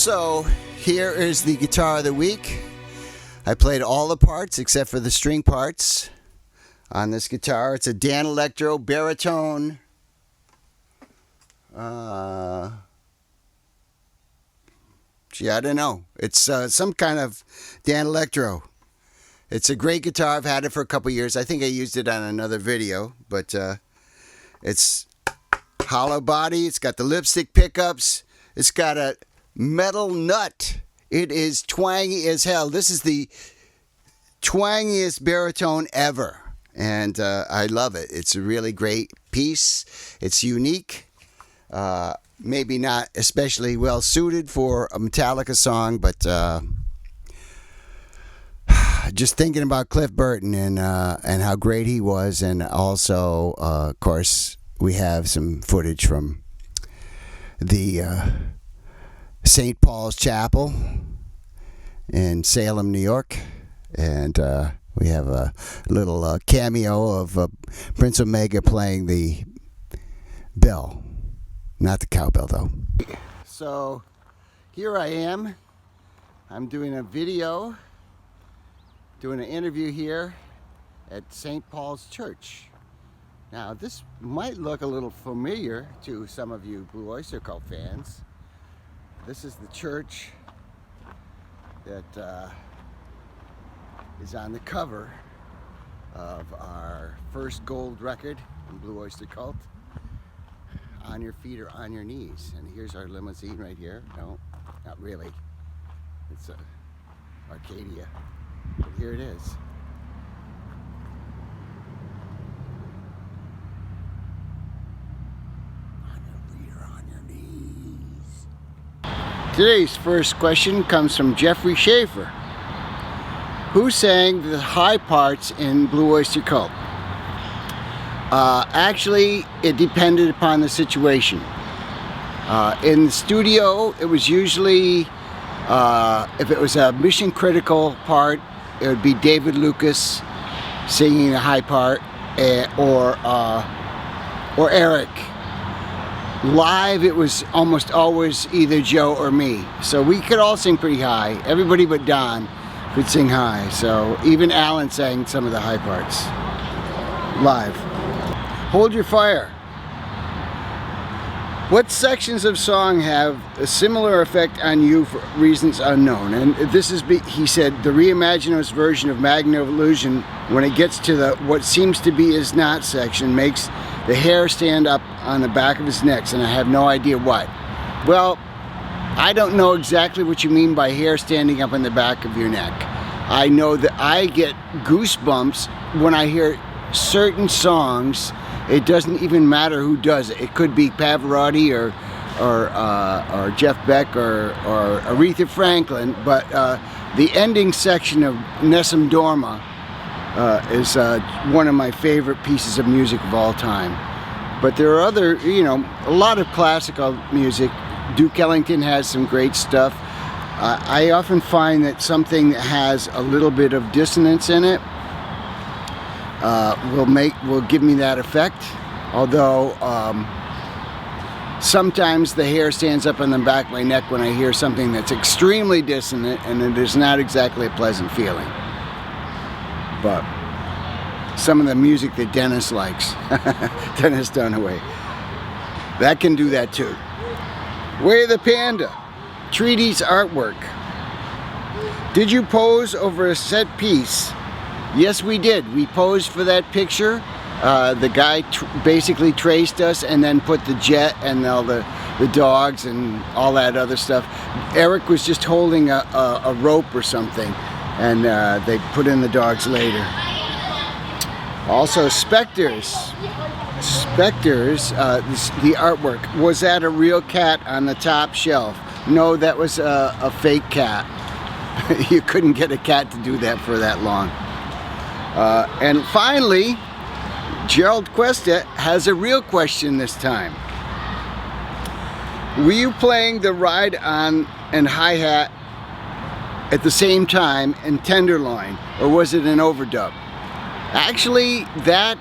So here is the guitar of the week. I played all the parts except for the string parts on this guitar. It's a Dan Electro baritone. Gee, I don't know. It's some kind of Dan Electro. It's a great guitar. I've had it for a couple years. I think I used it on another video, but it's hollow body. It's got the lipstick pickups. It's got a metal nut. It is twangy as hell. This is the twangiest baritone ever, and I love it. It's a really great piece. It's unique. Maybe not especially well suited for a Metallica song, but just thinking about Cliff Burton and how great he was, and also, of course, we have some footage from the St. Paul's Chapel in Salem, New York, and we have a little cameo of Prince Omega playing the bell, not the cowbell though. So here I am. I'm doing a video, doing an interview here at St. Paul's Church. Now this might look a little familiar to some of you Blue Oyster Cult fans. This is the church that is on the cover of our first gold record in Blue Oyster Cult, On Your Feet or On Your Knees. And here's our limousine right here. No, not really. It's Arcadia, but here it is. Today's first question comes from Jeffrey Schaefer. Who sang the high parts in Blue Oyster Cult? Actually, it depended upon the situation. In the studio, it was usually, if it was a mission critical part, it would be David Lucas singing the high part, or Eric. Live, it was almost always either Joe or me. So we could all sing pretty high. Everybody but Donne could sing high. So even Alan sang some of the high parts live. Hold Your Fire. What sections of song have a similar effect on you for reasons unknown? And this is, he said, the reimaginer's version of Magna Illusion, when it gets to the what seems to be is not section, makes the hair stand up on the back of his neck, and I have no idea what. Well, I don't know exactly what you mean by hair standing up on the back of your neck. I know that I get goosebumps when I hear certain songs. It doesn't even matter who does it. It could be Pavarotti or Jeff Beck or Aretha Franklin, but the ending section of Nessun Dorma is one of my favorite pieces of music of all time. But there are other, a lot of classical music. Duke Ellington has some great stuff. I often find that something that has a little bit of dissonance in it will give me that effect. Although sometimes the hair stands up on the back of my neck when I hear something that's extremely dissonant, and it is not exactly a pleasant feeling. But some of the music that Dennis likes, Dennis Dunaway, that can do that too. Way the Panda, Treaty's artwork. Did you pose over a set piece? Yes, we did. We posed for that picture. The guy basically traced us and then put the jet and all the dogs and all that other stuff. Eric was just holding a rope or something, and they put in the dogs later. Also, Spectres, the artwork. Was that a real cat on the top shelf? No, that was a fake cat. You couldn't get a cat to do that for that long. And finally, Gerald Cuesta has a real question this time. Were you playing the ride-on and hi-hat at the same time in Tenderloin, or was it an overdub? Actually, that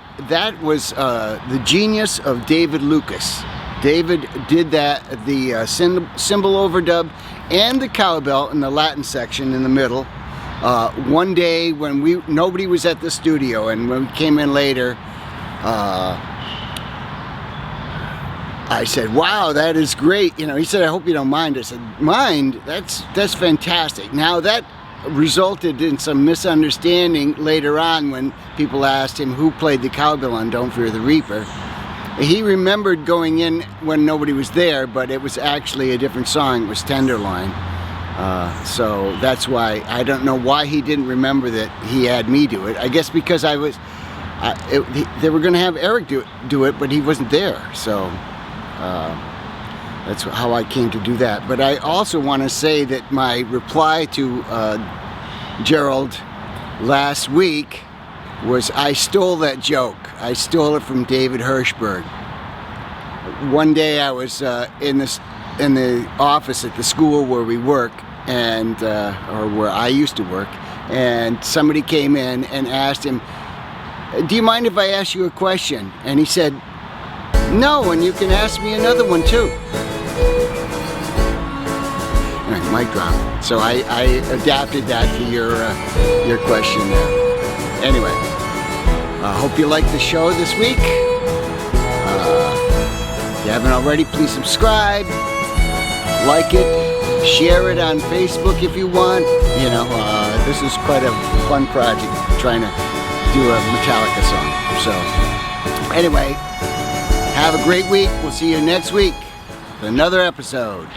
was the genius of David Lucas. David did that, the cymbal overdub and the cowbell in the Latin section in the middle. One day when nobody was at the studio, and when we came in later, I said, "Wow, that is great." You know, he said, "I hope you don't mind." I said, "Mind? That's fantastic." Now that resulted in some misunderstanding later on when people asked him who played the cowbell on Don't Fear the Reaper. He remembered going in when nobody was there, but it was actually a different song. It was Tenderloin. So that's why, I don't know why he didn't remember that he had me do it. I guess because they were going to have Eric do it, but he wasn't there. So that's how I came to do that. But I also want to say that my reply to Gerald last week was, I stole that joke. I stole it from David Hirschberg. One day I was in the office at the school where we work, and or where I used to work, and somebody came in and asked him, "Do you mind if I ask you a question?" And he said, "No, and you can ask me another one too." All right, mic drop. So I adapted that to your question there. Anyway, I hope you liked the show this week. If you haven't already, please subscribe, like it, share it on Facebook if you want. You know, this is quite a fun project, trying to do a Metallica song. So, anyway, have a great week. We'll see you next week for another episode.